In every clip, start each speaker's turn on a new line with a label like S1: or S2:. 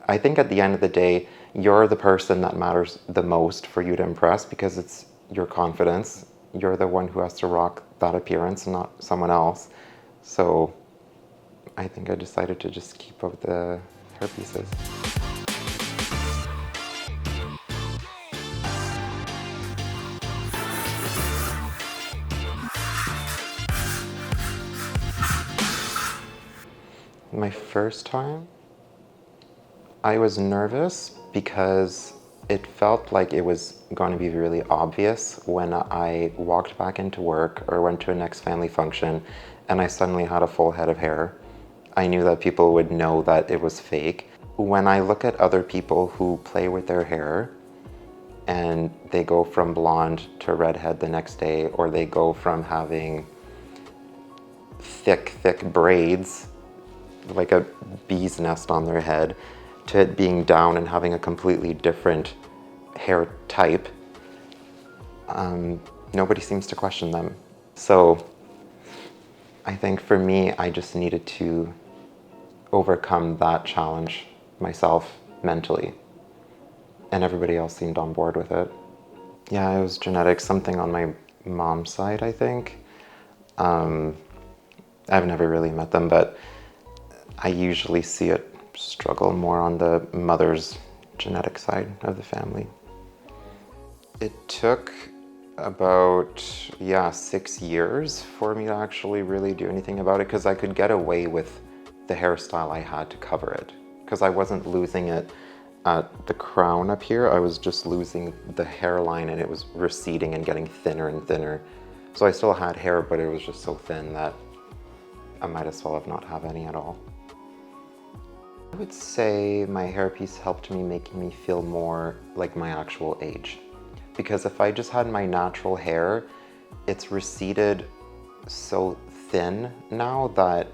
S1: I think at the end of the day, you're the person that matters the most for you to impress because it's your confidence. You're the one who has to rock that appearance, not someone else. So I think I decided to just keep up the hairpieces. My first time, I was nervous because it felt like it was going to be really obvious when I walked back into work or went to a next family function and I suddenly had a full head of hair. I knew that people would know that it was fake. When I look at other people who play with their hair and they go from blonde to redhead the next day, or they go from having thick braids like a bee's nest on their head to it being down and having a completely different hair type, nobody seems to question them. So I think for me, I just needed to overcome that challenge myself mentally, and everybody else seemed on board with it. Yeah, it was genetic, something on my mom's side, I think. I've never really met them, but I usually see it struggle more on the mother's genetic side of the family. It took about, 6 years for me to actually really do anything about it, because I could get away with the hairstyle I had to cover it, because I wasn't losing it at the crown up here. I was just losing the hairline, and it was receding and getting thinner and thinner. So I still had hair, but it was just so thin that I might as well have not have any at all. I would say my hairpiece helped me, making me feel more like my actual age. Because if I just had my natural hair, it's receded so thin now that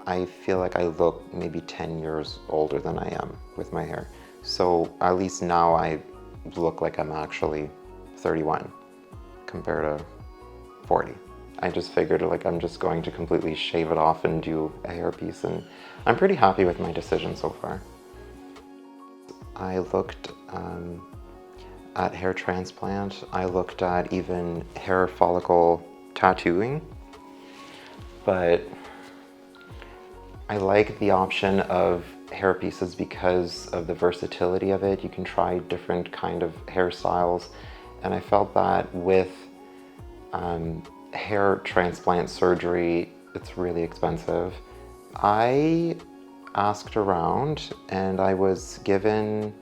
S1: I feel like I look maybe 10 years older than I am with my hair. So at least now I look like I'm actually 31 compared to 40. I just figured like I'm just going to completely shave it off and do a hairpiece, and I'm pretty happy with my decision so far. I looked at hair transplant. I looked at even hair follicle tattooing, but I like the option of hairpieces because of the versatility of it. You can try different kind of hairstyles, and I felt that with hair transplant surgery, it's really expensive. I asked around and I was given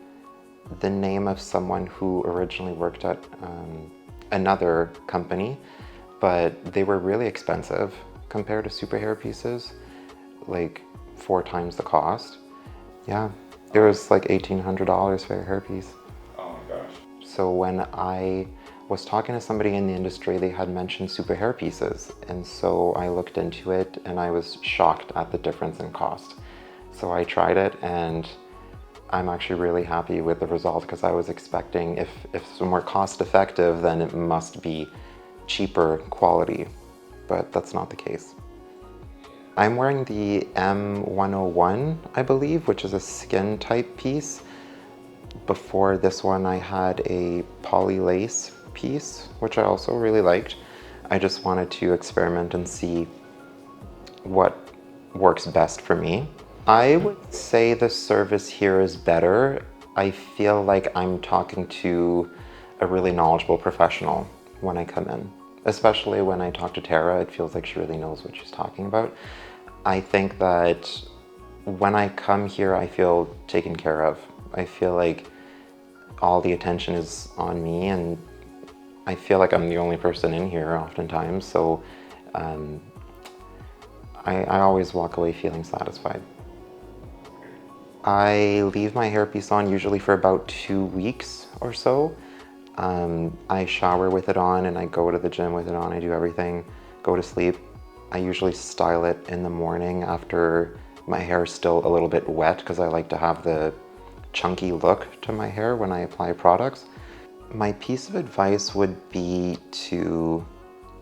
S1: the name of someone who originally worked at another company, but they were really expensive compared to Superhairpieces, like 4 times the cost. Yeah, it was like $1,800 for a hairpiece.
S2: Oh my gosh.
S1: So when I was talking to somebody in the industry, they had mentioned Superhairpieces, and so I looked into it and I was shocked at the difference in cost. So I tried it and I'm actually really happy with the result, because I was expecting if it's more cost effective, then it must be cheaper quality, but that's not the case. I'm wearing the M101, I believe, which is a skin type piece. Before this one, I had a poly lace piece, which I also really liked. I just wanted to experiment and see what works best for me. I would say the service here is better. I feel like I'm talking to a really knowledgeable professional when I come in. Especially when I talk to Tara, it feels like she really knows what she's talking about. I think that when I come here, I feel taken care of. I feel like all the attention is on me, and I feel like I'm the only person in here oftentimes, so I always walk away feeling satisfied. I leave my hairpiece on usually for about 2 weeks or so. I shower with it on and I go to the gym with it on. I do everything, go to sleep. I usually style it in the morning after my hair is still a little bit wet, because I like to have the chunky look to my hair when I apply products. My piece of advice would be to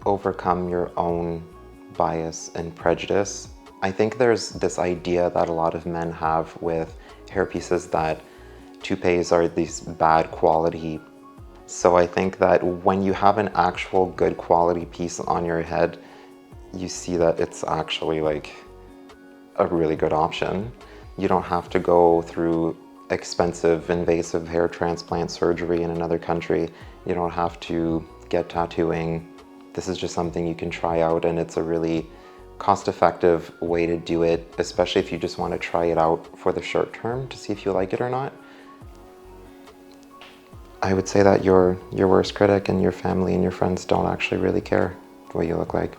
S1: overcome your own bias and prejudice. I think there's this idea that a lot of men have with hairpieces that toupees are these bad quality. So I think that when you have an actual good quality piece on your head, you see that it's actually like a really good option. You don't have to go through expensive invasive hair transplant surgery in another country. You don't have to get tattooing. This is just something you can try out, and it's a really cost-effective way to do it, especially if you just want to try it out for the short term to see if you like it or not. I would say that your worst critic and your family and your friends don't actually really care what you look like.